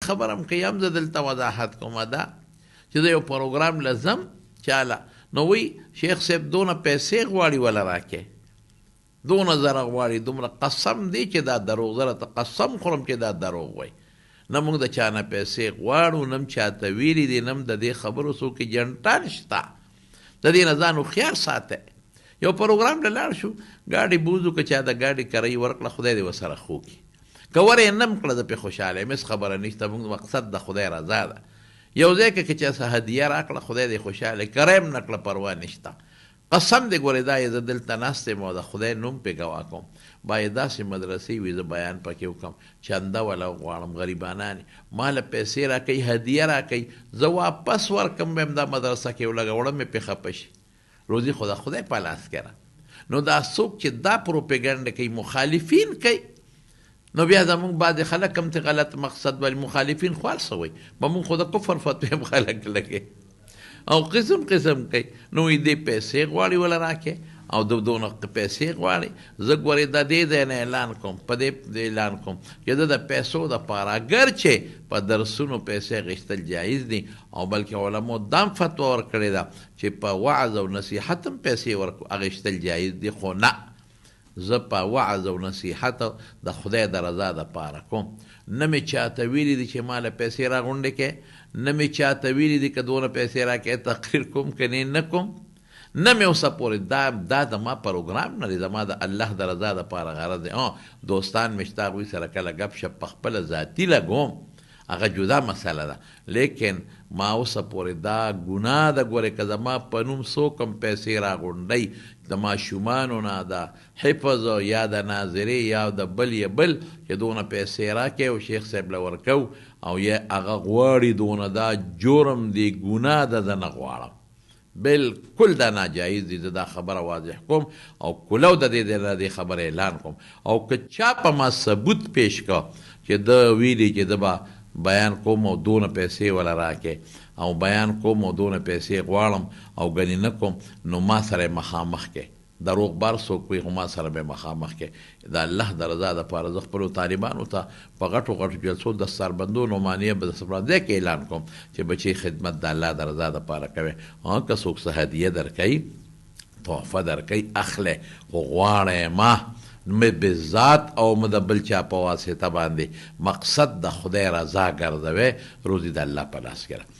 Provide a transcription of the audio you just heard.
خبره هم کوي هم زه دلته وضاحت کومه ده چې زه یو پروګرام لزم چاله نو وی شیخ صاحب دونه پیسې غواړي ولا راکې دونه زره غواړي دومره قسم دی چې دا دروغ زه راته قسم خورم چې دا دروغ وای نه موږ د چا نه پیسې غواړو نه م چاته ویلي دي نه م د دې خبرو څوک جنټان شته د دې نه ځان هوښیار ساتی یو پروګرام له لاړ شو ګاډي بوزو که چا د ګاډي کرایي ورکړه خدای دې ورسره ښو کړي که ور یې نه م کړه زه پرې خوشحاله یم هېڅ خبره نشته موږ مقصد د خدای رضا ده یو ځای کې که چا څه هدیه راکړه خدای دې خوشحاله کرایه م نه کړه پروا نشته قسم دې ګورې دا یې زه دلته ناست یم او د خدای نوم پرې ګواه کوم باید داسې مدرسې وي زه بیان پکې وکړم چنده ولا غواړم غریبانان ما له پیسې راکوي هدیه راکوي زه واپس ورکړم به یم دا مدرسه کې ولګوړم مې پرې خفه شي روزي خو د خدای په لاس کې ده نو دا څوک چې دا پروپیګنډه کوي مخالفین کوي نو بیا زمونږ بعضې خلک هم ته غلط مقصد ولې مخالفین خو هر څه وایي به مونږ خو د کفر فتوې هم خلک لګوي او قسم قسم کوي نو دې پیسې غواړي ولا راکې او دونه پیسې غواړي زه ګورې د دې ځای نه اعلان کوم په دې اعلان کوم چې زه د پیسو دپاره اګر چې په درسونو پیسې اخیستل جایز دي او بلکې علماو دام فتوا ورکړې ده چې په وعظ او نصیحت هم پیسې اخیستل جایز دي خو نه زه په وعظ او نصیحت د خدای د رضا دپاره کوم نه مې چاته ویلي دي چې ما له پیسې راغونډې کړې نه مې چاته ویلي دي که دونه پیسې راکړې تقریر کوم که نه کوم نه مې اوسه پورې دا د ما پروګرام نه دی زما د الله د رضا دپاره غرض دی دوستان مې شته هغوی سره کله ګپ شپ په خپله ذاتي لګوم هغه جدا مسله ده لیکن ما اوسه پورې دا ګناه ده ګورې که زما په نوم څوک هم پیسې راغونډوي د ماشومانو نه د حفظ یا د ناظرې یا د بل یا بل چې دونه پیسې راکې او شیخ صاحب له ورکو او یا هغه غواړي دونه دا جرم دی ګناه ده زه نه غواړم بالکل دا ناجایز دي زه دا خبره واضح کوم او کلو د دې خبره اعلان کوم او که چا په ما ثبوت پیش کا چې د ویلي چې د به بیان کوم او دونه پیسې ولا راکې او بیان کوم او دونه پیسې غواړم او ګنې نه کوم نو ما سره مخامخ کې دروغ بار څوک وي خو ما سره به مخامخ کې د الله د رضا دپاره زه خپلو طالبانو ته په غټو غټو جلسو د سربندو نعمانیه به د سپرانځای کې اعلان کوم چې بچی خدمت د الله د رضا دپاره کوي که څوک څه هدیه درکوي تحفه درکوي اخلی خو غواړی ما مې بذات او مې د بل چا په واسطه باندې مقصد د خدای رضا ګرځوي روزي د الله په لاس کې